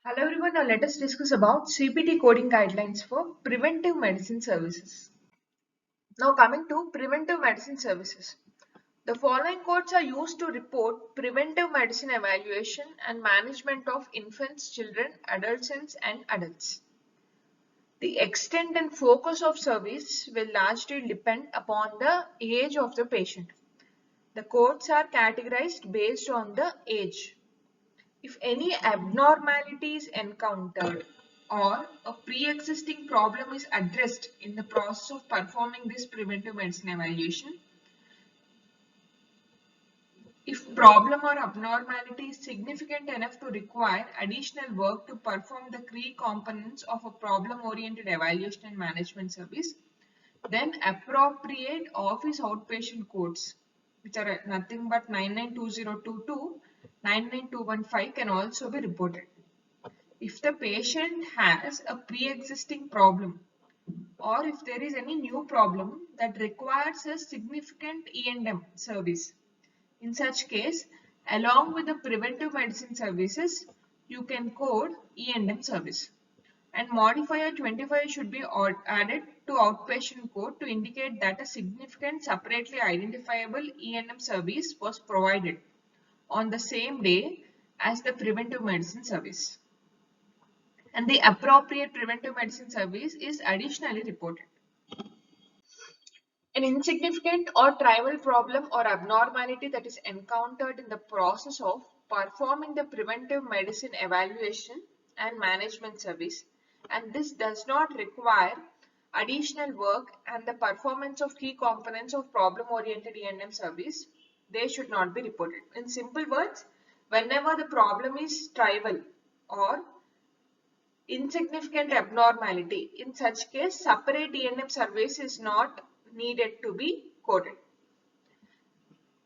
Hello everyone, now let us discuss about CPT coding guidelines for preventive medicine services. Now coming to preventive medicine services. The following codes are used to report preventive medicine evaluation and management of infants, children, adolescents and adults. The extent and focus of service will largely depend upon the age of the patient. The codes are categorized based on the age. If any abnormality is encountered or a pre-existing problem is addressed in the process of performing this preventive medicine evaluation, if problem or abnormality is significant enough to require additional work to perform the key components of a problem-oriented evaluation and management service, then appropriate office outpatient codes, which are nothing but 992022, 99215 can also be reported. If the patient has a pre-existing problem or if there is any new problem that requires a significant E&M service, in such case, along with the preventive medicine services, you can code E&M service. And modifier 25 should be added to outpatient code to indicate that a significant separately identifiable E&M service was provided on the same day as the preventive medicine service. And the appropriate preventive medicine service is additionally reported. An insignificant or trivial problem or abnormality that is encountered in the process of performing the preventive medicine evaluation and management service, and this does not require additional work and the performance of key components of problem-oriented E&M service, they should not be reported. In simple words, whenever the problem is trivial or insignificant abnormality, in such case separate E&M service is not needed to be coded.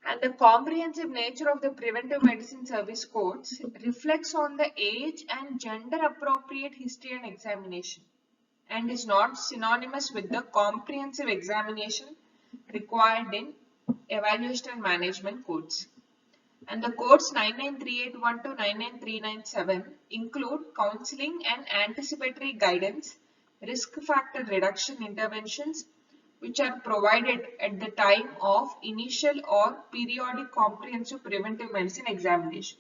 And the comprehensive nature of the preventive medicine service codes reflects on the age and gender appropriate history and examination and is not synonymous with the comprehensive examination required in evaluation and management codes. And the codes 99381 to 99397 include counseling and anticipatory guidance, risk factor reduction interventions, which are provided at the time of initial or periodic comprehensive preventive medicine examination.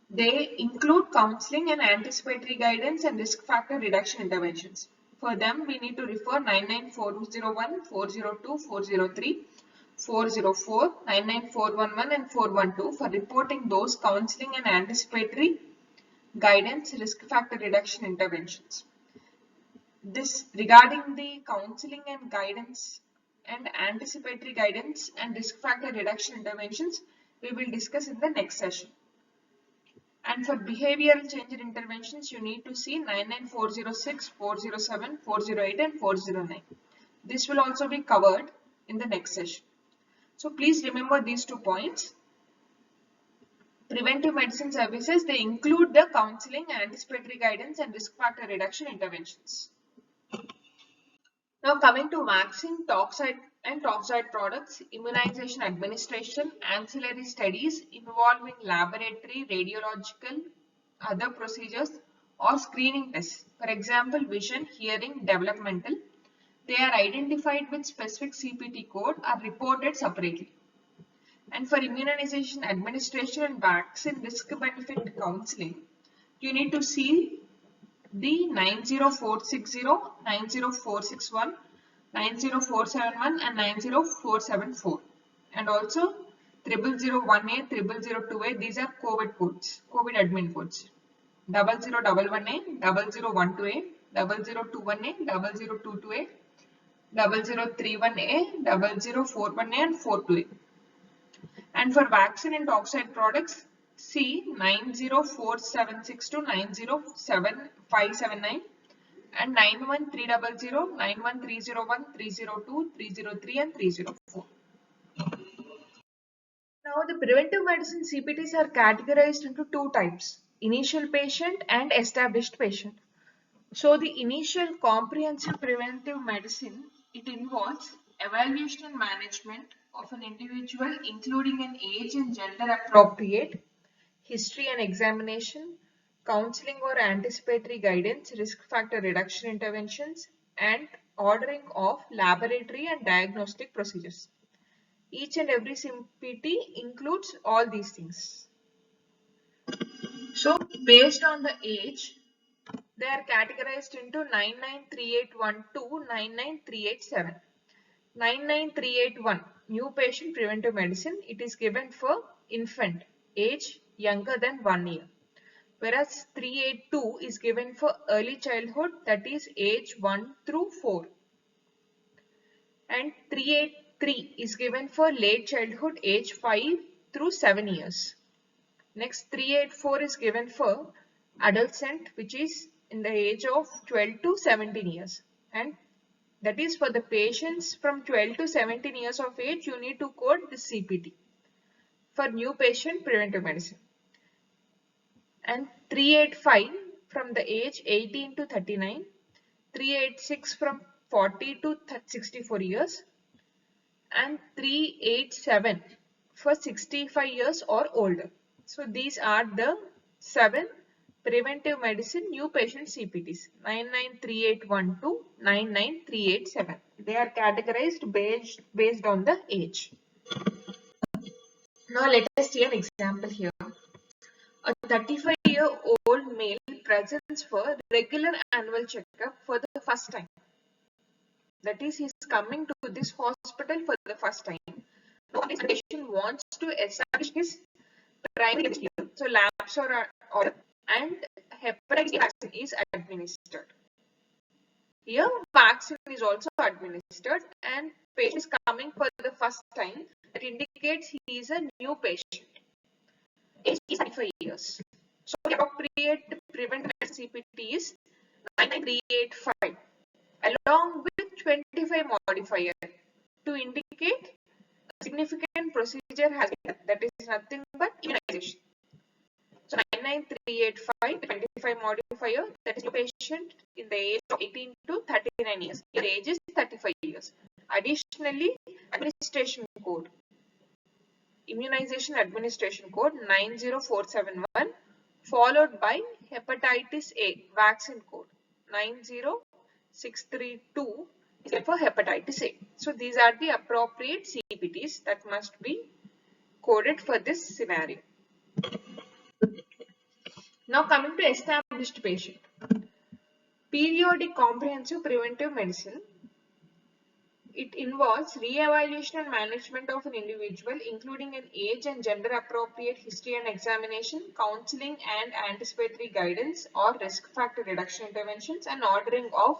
They include counseling and anticipatory guidance and risk factor reduction interventions. For them, we need to refer 99401, 402, 403, 404, 99411 and 412 for reporting those counseling and anticipatory guidance risk factor reduction interventions. This regarding the counseling and guidance and anticipatory guidance and risk factor reduction interventions, we will discuss in the next session. And for behavioral change interventions, you need to see 99406, 407, 408 and 409. This will also be covered in the next session. So please remember these 2 points. Preventive medicine services, they include the counseling, anticipatory guidance and risk factor reduction interventions. Now coming to vaccine, toxoid and toxoid products, immunization administration, ancillary studies involving laboratory, radiological, other procedures or screening tests. For example, vision, hearing, developmental. They are identified with specific CPT code are reported separately. And for immunization administration and vaccine risk benefit counseling, you need to see the 90460, 90461, 90471 and 90474 and also 0001A, 0002A, these are COVID codes, COVID admin codes. 0011A, 0012A, 0021A, 0022A, 0031A, 0041A and 42A. And for vaccine and toxoid products, C 90476 to 907579 and 91300, 91301, 302, 303 and 304. Now the preventive medicine CPTs are categorized into 2 types, initial patient and established patient. So the initial comprehensive preventive medicine, it involves evaluation and management of an individual including an age and gender appropriate history and examination, counseling or anticipatory guidance, risk factor reduction interventions, and ordering of laboratory and diagnostic procedures. Each and every CPT includes all these things. So, based on the age, they are categorized into 993812, 99387. 99381, new patient preventive medicine. It is given for infant, age younger than 1 year. Whereas 382 is given for early childhood, that is age 1 through 4. And 383 is given for late childhood, age 5 through 7 years. Next, 384 is given for adolescent, which is in the age of 12 to 17 years. And that is for the patients from 12 to 17 years of age, you need to code this CPT for new patient preventive medicine. And 385 from the age 18 to 39, 386 from 40 to 64 years, and 387 for 65 years or older. So these are the 7 preventive medicine new patient CPTs, 993812, 99387. They are categorized based on the age. Now let us see an example here. A 35-year-old male presents for regular annual checkup for the first time. That is, he is coming to this hospital for the first time. Now, this patient wants to establish his primary care. So labs are ordered and hepatitis vaccine is administered. Here, vaccine is also administered and patient is coming for the first time. That indicates he is a new patient. Age is 35 years. So the appropriate preventive CPT is 99385 along with 25 modifier to indicate a significant procedure has been done. That is nothing but immunization. So 99385, 25 modifier, that is new patient in the age of 18 to 39 years. Your age is 35 years. Additionally, administration code. Immunization administration code 90471 followed by hepatitis A vaccine code 90632 is for hepatitis A. So these are the appropriate CPTs that must be coded for this scenario. Now coming to established patient. Periodic comprehensive preventive medicine. It involves re-evaluation and management of an individual, including an age and gender appropriate history and examination, counseling and anticipatory guidance or risk factor reduction interventions, and ordering of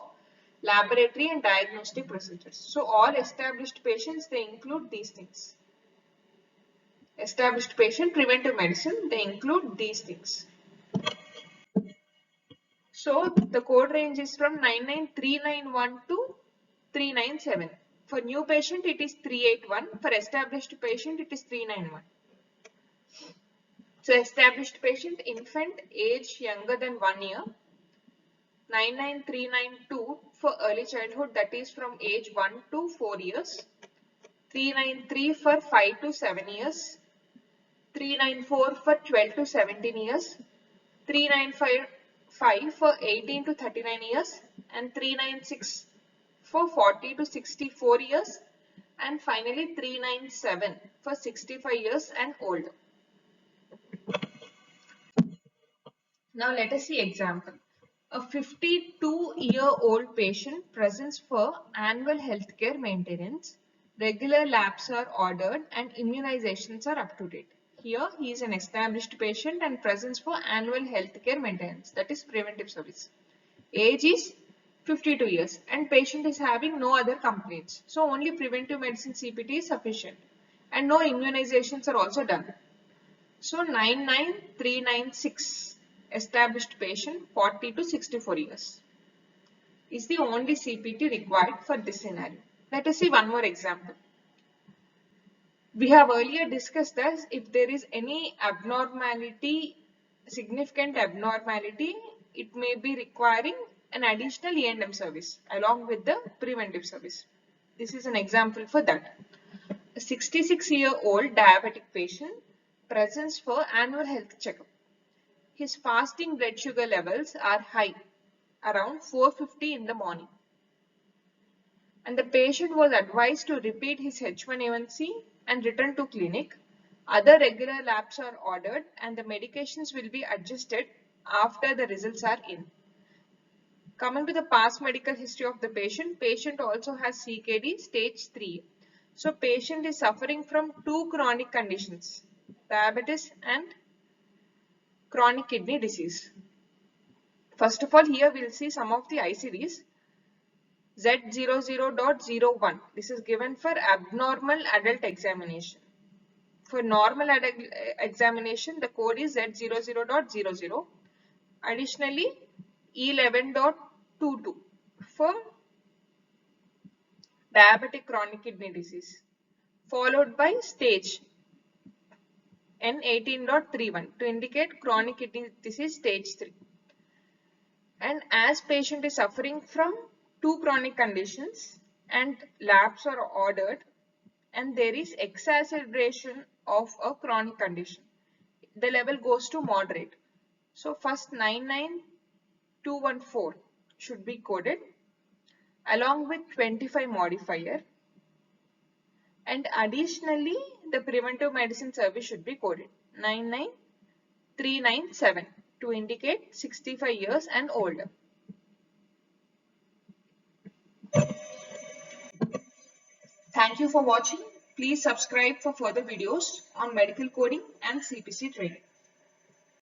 laboratory and diagnostic procedures. So all established patients, they include these things. Established patient preventive medicine, they include these things. So the code range is from 993912 to 397. For new patient, it is 381. For established patient, it is 391. So established patient, infant, age younger than 1 year. 99392 for early childhood, that is from age 1 to 4 years. 393 for 5 to 7 years. 394 for 12 to 17 years. 395 for 18 to 39 years. And 396 for 40 to 64 years, and finally 397 for 65 years and older. Now let us see example. A 52-year-old patient presents for annual healthcare maintenance. Regular labs are ordered and immunizations are up to date. Here he is an established patient and presents for annual healthcare maintenance, that is preventive service. Age is 52 years and patient is having no other complaints. So only preventive medicine CPT is sufficient and no immunizations are also done. So 99396 established patient 40 to 64 years is the only CPT required for this scenario. Let us see one more example. We have earlier discussed that if there is any abnormality, significant abnormality, it may be requiring an additional E&M service along with the preventive service. This is an example for that. A 66-year-old diabetic patient presents for annual health checkup. His fasting blood sugar levels are high, around 450 in the morning. And the patient was advised to repeat his H1A1C and return to clinic. Other regular labs are ordered and the medications will be adjusted after the results are in. Coming to the past medical history of the patient also has CKD stage 3. So patient is suffering from two chronic conditions, diabetes and chronic kidney disease. First of all, here we will see some of the ICDs. Z00.01. This is given for abnormal adult examination. For normal adult examination, the code is Z00.00. Additionally, E11.22 for diabetic chronic kidney disease, followed by stage N18.31 to indicate chronic kidney disease stage 3. And as patient is suffering from two chronic conditions and labs are ordered and there is exacerbation of a chronic condition, the level goes to moderate. So first 99214 should be coded along with 25 modifier, and additionally the preventive medicine service should be coded 99397 to indicate 65 years and older. Thank you for watching. Please subscribe for further videos on medical coding and CPC training.